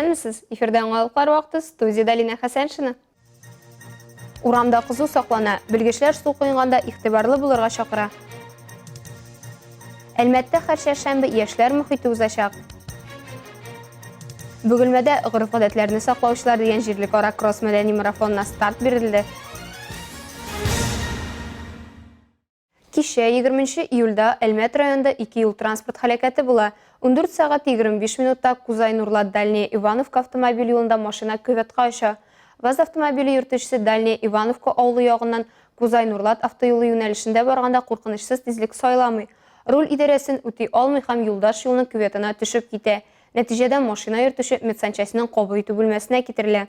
Исәнмесез? Эфирдә аңлалыклар вакыты, студияда Лина Хәсәншина. Урамда кызу саклана, белгечләр су коенганда игътибарлы булырга чакыра. Әлмәттә һәр шәмбе яшьләр мөхите узачак. Бөгелмәдә гореф-гадәтләрне саклаучылар дигән җирлек-ара кросс-мәдәни марафонына старт бирелде. Кичә 20 июльдә Әлмәт районында 2 юл транспорт һәлакәте була. 14 сәгать 25 минутта Кузай-Нурлат Дальняя Ивановка автомобиль юлында машина күветкә оча. ВАЗ автомобиле йөртүчесе Дальняя Ивановка авылы ягыннан Кузай-Нурлат автоюлы юнәлешендә барганда куркынычсыз тизлек сайламый. Руль идарәсен үти алмый һәм юлдаш юлның күветенә төшеп китә. Нәтиҗәдә машина йөртүче медсанчасының кабул итү бүлмәсенә китерелә.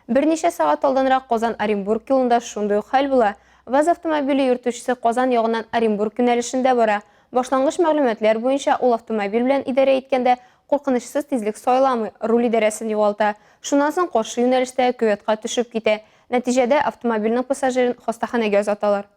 Берничә сәгать алданрак Казан-Оренбург юлында шундый ук хәл була. ВАЗ автомобиле йөртүчесе Казан ягыннан Оренбург юнәлешендә бара. Башлангыч мәгълүматлар буенча ул автомобиль белән идарә иткәндә куркынычсыз тизлек сайламый, руль идарәсен югалта. Шуннан соң каршы юнәлештә күветкә төшеп китә. Нәтиҗәдә автомобильнең пассажирын хастаханәгә озаталар.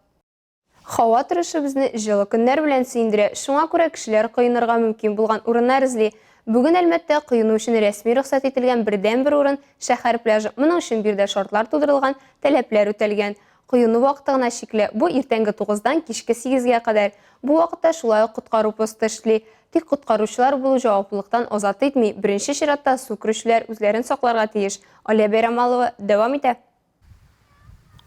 Һава торышы безне җылы көннәр белән сөендерә. Шуңа күрә кешеләр кыенырга мөмкин булган урыннар эзли. Бүген Әлмәттә кыену өчен рәсми рөхсәт ителгән бердән-бер урын шәһәр пляжы. Моның өчен бирдә шартлар тудырылган, таләпләр үтәлгән. Кыену вакыты гына чикле. Бу иртәнге 9-дан кичке 8-гә кадәр. Бу вакытта шулай ук коткару посты эшли. Тик коткаручылар булу җаваплылыктан азат итми. Беренче чиратта су күрүчеләр үзләрен сакларга тиеш. Алия Бәйрәмалова дәвам итә.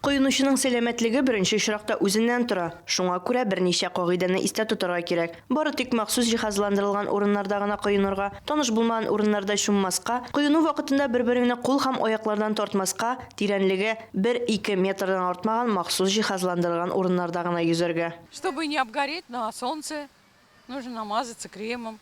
Коенучының сәламәтлеге беренче очракта үзеннән тора. Шуңа күрә берничә кагыйдәне истә тотарга кирәк. Бары тик махсус җиһазландырылган урыннарда гына коенырга, таныш булмаган урыннарда чуммаска, коену вакытында бер-береңне кул һәм аяклардан тартмаска, тирәнлеге 1-2 метрдан артмаган махсус җиһазландырылган урыннарда гына йөзәргә. Чтобы не обгореть на солнце, нужно намазаться кремом.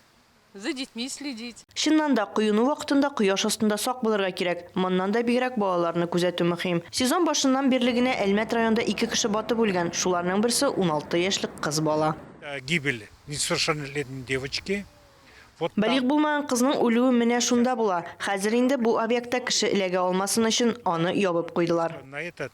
За детьми следить. Чыннан да коену вакытында кояш астында сак булырга кирәк. Моннан да бигрәк балаларны күзәтү мөһим. Сезон башыннан бирлегенә Әлмәт районында 2 кеше батып үлгән. Шуларның берсе 16 яшьлек кыз бала. Гибель несовершеннолетней девочки. Балиг булмаган кызның үлүе менә шунда була. Хәзер инде бу объектта кеше эләгә алмасын өчен аны ябып куйдылар. На этот,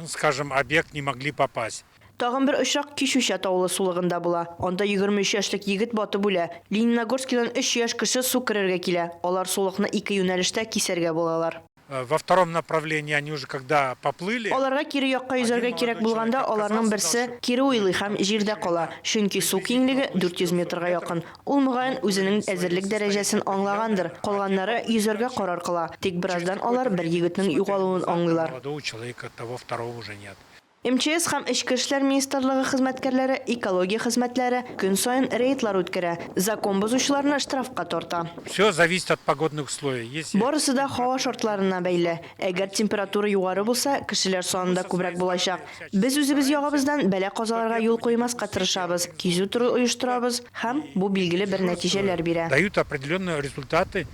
скажем, объект не могли попасть. Тагын бер очрак Кишүчә тавылы сулыгында була. Анда 23 яшьлек егет батып үлә. Лениногорскидан 3 яшь кеше су керергә килә. Алар сулыкны 2 юнәлештә кисәргә булалар. Во втором направлении они уже когда поплыли. Аларга кире якка йөзәргә кирәк булганда, аларның берсе кире уйлый һәм җирдә кала. Чөнки су киңлеге 400 метрга якын. Ул мөгаен үзенең әзерлек дәрәҗәсен аңлагандыр. Калганнары йөзәргә карар кыла. Тик бераздан алар бер егетнең югалуын аңлыйлар. Молодого человека, того второго уже нет. МЧС һәм Эчке эшләр министрлыгы хезмәткәрләре, экология хезмәтләре көн саен рейдлар үткәрә. Закон бозучыларны штрафка тарта. Все зависит от погодных условий. Барысы да һава шартларына бәйле. Әгәр температура югары булса, кешеләр санында күбрәк булачак. Без үзебез ягыбыздан бәла казаларга юл куймаска тырышабыз. Кизү туры оештырабыз һәм бу билгеле бер нәтиҗәләр бирә. Дают определенные результаты.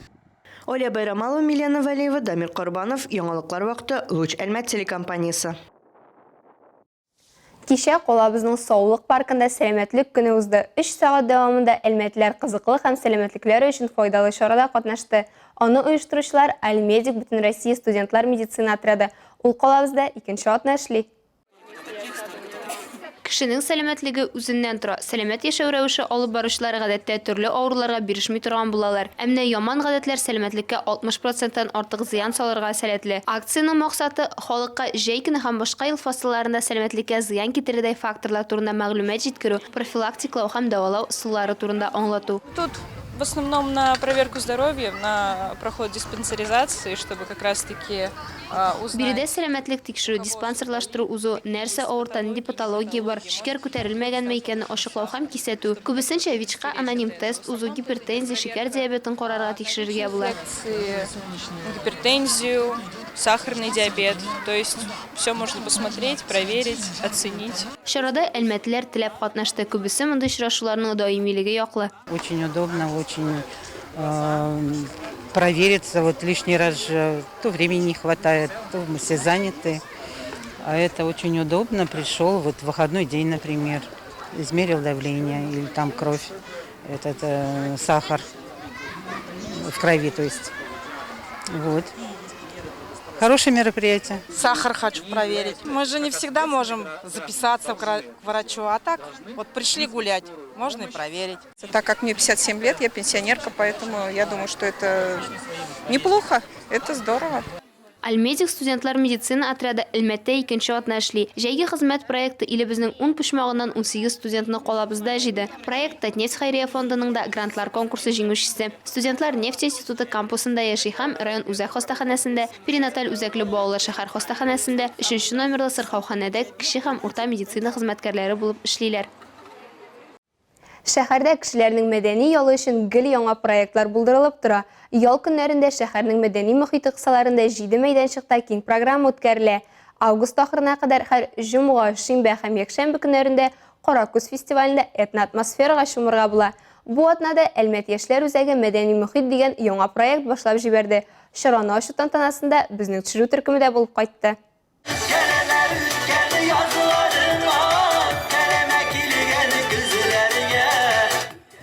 Алия Бәйрәмалова, Милена Валиева, Дамир Корбанов, Яңалыклар вакыты, Луч Әлмәт телекомпаниясе. Кичә калабызның саулык паркында сәламәтлек көне узды. 3 сәгать дәвамында әлмәтләр кызыклы һәм сәламәтлекләре өчен файдалы чарада катнашты. Аны оештыручылар Әлмедик бөтен Россия студентлар медицина отряды. Ул калабызда 2нче атна эшли. Кешенең сәламәтлеге үзеннән тора. Сәламәт яшәү рәвеше алып баручылар гадәттә төрле авыруларга бирешми торган булалар. Әмма яман гадәтләр сәламәтлеккә 60%-тан артык зыян салырга сәләтле. Акциянең максаты халыкка җәй көне һәм башка ел фасылларында сәламәтлеккә зыян китерүдәй факторлар турында мәгълүмат җиткерү, профилактиклау һәм дәвалау усуллары турында аңлату. Тут в основном на проверку здоровья, на проход диспансеризации, чтобы как раз-таки узнать. Биредә сәламәтлек тикшерү, диспансерлаштыру узу, нәрсә авырта, нинди патология бар, шикәр күтәрелмәгәнме икәнне ачыклау һәм кисәтү. Күбесенчә ВИЧ-ка аноним тест узу, гипертензия, шикәр диабетын карарга тикшерергә була. Гипертензию, сахарный диабет. То есть все можно посмотреть, проверить, оценить. Чарада әлмәтләр теләп катнашты. Күбесе мондай очрашуларның даимилеге яклы. Очень удобно, очень провериться. Вот лишний раз же то времени не хватает, то мы все заняты. А это очень удобно. Пришел вот в выходной день, например, измерил давление или там кровь, сахар в крови, то есть. Вот. Хорошее мероприятие. Сахар хочу проверить. Мы же не всегда можем записаться к врачу, а так вот пришли гулять, можно и проверить. Так как мне 57 лет, я пенсионерка, поэтому я думаю, что это неплохо, это здорово. Альмедик студентлар медицина отряды Әлмәттә икенче атна эшли. Җәйге хезмәт проекты илебезнең 10 почмагыннан 18 студентны калабызда җыйды. Проект Татнефть хәйрия фондының да грантлар конкурсы җиңүчесе. Студентлар нефть институты кампусында яши һәм район үзәк хастаханәсендә, перинаталь үзәкле балалар шәһәр хастаханәсендә, 3 номерлы сырхауханәдә кече һәм урта медицина хезмәткәрләре булып эшлиләр. Шәһәрдә кешеләрнең мәдәни ялы өчен гел яңа проектлар булдырылып тора. Ял көннәрендә шәһәрнең мәдәни мөхите кысаларында 7 мәйданчыкта киң программа үткәрелә. Август ахырына кадәр һәр җомга, шимбә һәм якшәмбе көннәрендә Каракүз фестивалендә этно-атмосферага чумырга була. Бу атнада Әлмәт яшьләр үзәге мәдәни мөхит дигән яңа проект башлап җибәрде. Чараны ачу тантанасында безнең төшерү төркеме дә булып кайтты.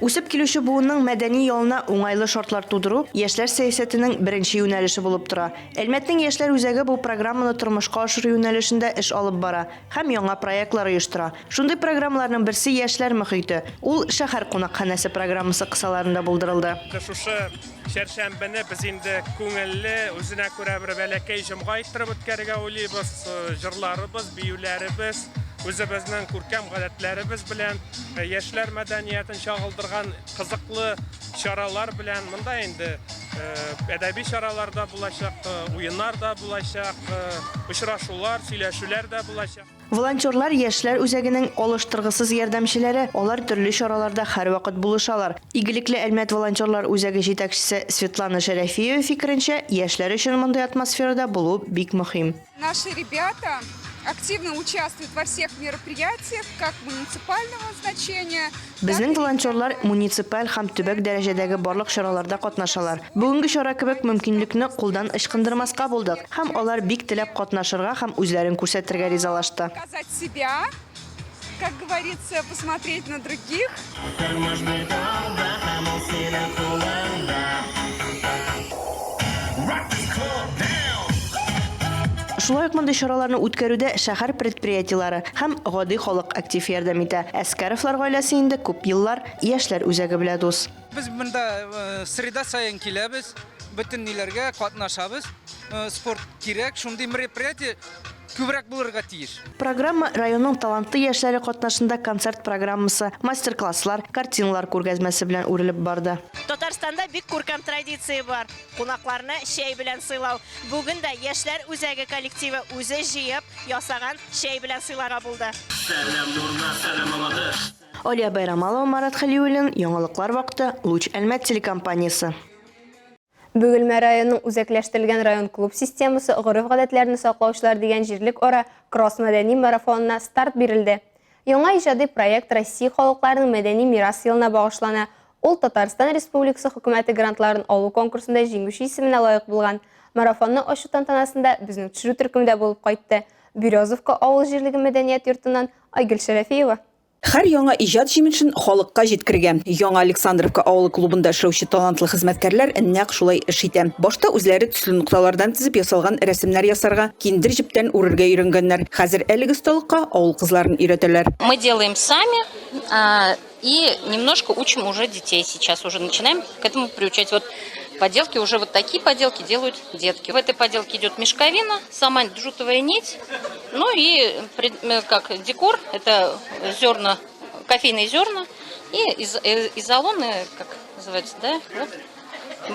Үсеп килүче буынның мәдәни ялына уңайлы шартлар тудыру яшьләр сәясәтенең беренче юнәлеше булып тора. Әлмәтнең яшьләр үзәге бу программаны тормышка ашыру юнәлешендә эш алып бара һәм яңа проектлар оештыра. Шундый программаларның берсе яшьләр мөхите. Ул шәһәр кунакханәсе программасы кысаларында булдырылды. Шушы шәршәмбене без инде күңелле, үзенә күрә бер бәләкәй җомга иттереп үткәрергә уйлыйбыз. Җырларыбыз, биюләребез, үзебезнең күркәм гадәтләребез белән яшьләр мәдәниятен чагылдырган кызыклы чаралар белән монда инде әдәби чаралар да булачак, уеннар да булачак, очрашулар, сөйләшүләр дә булачак. Волонтерлар яшьләр үзәгенең алыштыргысыз ярдәмчеләре, алар төрле чараларда һәрвакыт булышалар. Игелекле Әлмәт волонтерлар үзәге җитәкчесе Светлана Шәрәфиева фикеренчә, яшьләр өчен мондый атмосферада булу бик мөһим. Наши ребята активно участвуют во всех мероприятиях, как муниципального значения. Безнең волонтерлар муниципаль һәм төбәк дәрәҗәдәге барлык чараларда катнашалар. Бүгенге чара кебек мөмкинлекне кулдан ычкындырмаска булдык һәм алар бик теләп катнашырга һәм үзләрен күрсәтергә ризалашты. Показать себя, как говорится, посмотреть на других. Шулай ук мондай чараларны үткәрүдә шәһәр предприятиеләре һәм гади халык актив ярдәм итә. Әскәровлар гаиләсе инде күп еллар яшьләр үзәге белән дус. Без монда среда сайын киләбез, бөтен ниләргә катнашабыз. Спорт кирәк, шундый мероприятие күбрәк булырга тиеш. Программа районның талантлы яшьләре катнашында концерт программасы, мастер-класслар, картиналар күргәзмәсе белән үрелеп барды. Татарстанда бик күркәм традиция бар. Кунакларны чәй белән сыйлау. Бүген дә яшьләр үзәге коллективы үзе җыеп ясаган чәй белән сыйларга булды. Алия Байрамалова, Марат Хәлиуллин, яңалыклар вакыты, Луч Әлмәт телекомпаниясе. Бөгелмә районының үзәкләштірілген район клуб системасы ғөреф-гадәтләрне саклаучылар дигән җирлек ара кросс мәдәни марафонына старт бирелде. Яңа иҗади проект Россия халыкларының мәдәни мирас елына багышлана. Ул Татарстан Республикасы хөкүмәте грантларын алу конкурсында җиңүче исеменә лаек булган. Марафонны ачу тантанасында безнең төшерү төркемдә булып кайтты. Березовка авыл җирлеге мәдәният йортыннан Айгөл Шәрәфиева. Һәр яңа иҗат җимешен халыкка җиткергән. Яңа Александровка авылы клубында эшләүче талантлы хезмәткәрләр нәкъ шулай эш итә. Башта үзләре төсле нукталардан тизеп ясалган рәсемнәр ясарга, киндер җептән үрергә өйрәнгәннәр. Хәзер әлеге осталыкка авыл кызларын өйрәтәләр. Мы делаем сами и немножко учим уже детей. Сейчас уже начинаем к этому приучать. Вот поделки, уже вот такие поделки делают детки. В этой поделке идет мешковина, сама джутовая нить, ну и как декор, это зерна, кофейные зерна и изолоны, как называется, да, вот.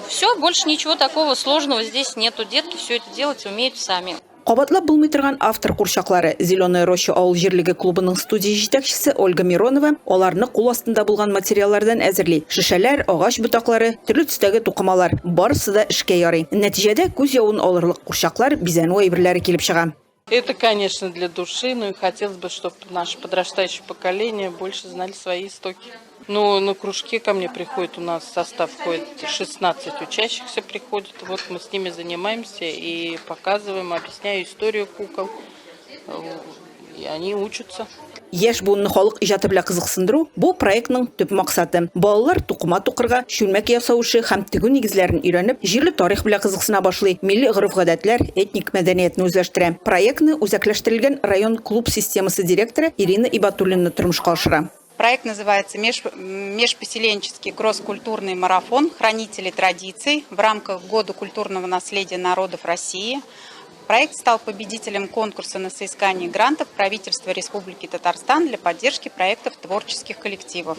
Все, больше ничего такого сложного здесь нету. Детки все это делать умеют сами. Кабатлап булмый торган автор курчаклары Зеленая роща авыл җирлеге клубының студия җитәкчесе Ольга Миронова аларны кул астында булган материаллардан әзерли. Шешәләр, агач ботаклары, төрле төстәге тукымалар, барысы да эшкә ярый. Нәтиҗәдә күз явын алырлык курчаклар, бизәнү әйберләре килеп чыга. Это, конечно, для души, но и хотелось бы, чтобы наше подрастающее поколение больше знали свои истоки. Ну, на кружки ко мне приходит, у нас в состав входит 16 учащихся приходят. Вот мы с ними занимаемся и показываем, объясняю историю кукол. И они учатся. Яшь буынны халык иҗаты белән кызыксындыру бу проектның төп максаты. Балалар тукыма тукырга, шүлмәк ясаучы һәм тегү нигезләрен өйрәнеп, җирле тарих белән кызыксына башлый, милли гореф-гадәтләр, этник мәдәниятне үзләштерә. Проектны үзәкләштерелгән район клуб системасы директоры Ирина Ибатуллина тормышка ашыра. Проект называется «Межпоселенческий кросс-культурный марафон. Хранители традиций» в рамках Года культурного наследия народов России. Проект стал победителем конкурса на соискание грантов правительства Республики Татарстан для поддержки проектов творческих коллективов.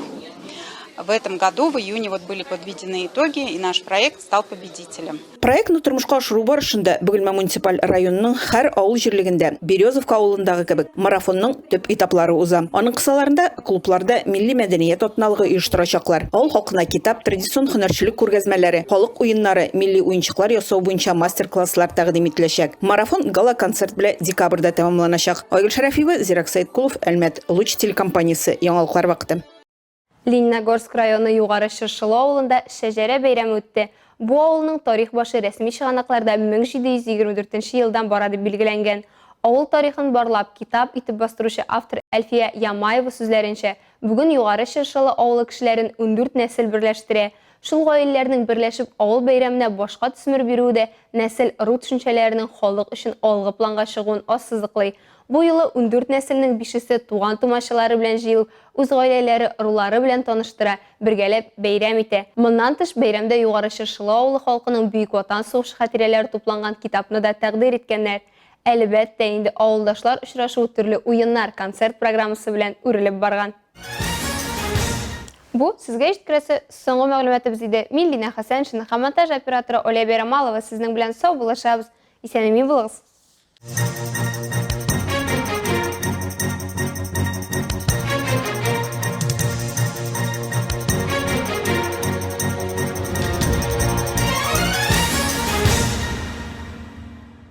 В этом году, в июне, были подведены итоги, и наш проект стал победителем. Проектны тормышка ашыру барышында Бөгелмә муниципаль районының һәр авыл җирлегендә, Березовка авылындагы кебек, марафонның төп этаплары уза. Аның кысаларында клубларда милли мәдәният атналыгы оештырачаклар. Авыл халкына китап, традицион һөнәрчелек күргәзмәләре, халык уеннары, милли уенчыклар ясау буенча мастер-класслар тәкъдим ителәчәк. Марафон гала-концерт белән декабрьдә тәмамланачак. Айгөл Шәрәфиева, Зирак Сәйдкулов, Әлмәт, Луч телекомпаниясе, Яңалыклар вакыты. Лениногорск районы Югары Шыршылы авылында шәҗәрә бәйрәме үтте. Бу авылның тарих башы рәсми чыганакларда 1724 елдан бара дип билгеләнгән. Авыл тарихын барлап китап итеп бастыручы автор Әлфия Ямаева сүзләренчә, бүген Югары Шыршылы авылы кешеләрен 14 нәсел берләштерә. Шул гаиләләрнең берләшеп авыл бәйрәменә башка төсмер бирүе нәсел ру төшенчәләренең халык өчен алгы планга чыгуын ассызыклый. Бу юлы 14 нәселнең 5-се туган тумачалары белән җыелып, үз гаиләләре, рулары белән таныштыра, бергәләп бәйрәм итә. Моннан тыш бәйрәмдә Югары Шыршылы авылы халкының Бөек Ватан сугышы хатирәләре тупланган китапны да тәкъдир иткәннәр. Әлбәттә, инде авылдашлар очрашу төрле уеннар, концерт программасы белән үрелеп барган. Бу сезгә җиткерәсе соңгы мәгълүматыбыз иде. Мин Лина Хәсәншина һәм монтаж операторы Оля Берамалова сезнең белән сау булышабыз. Исәнмени булыгыз.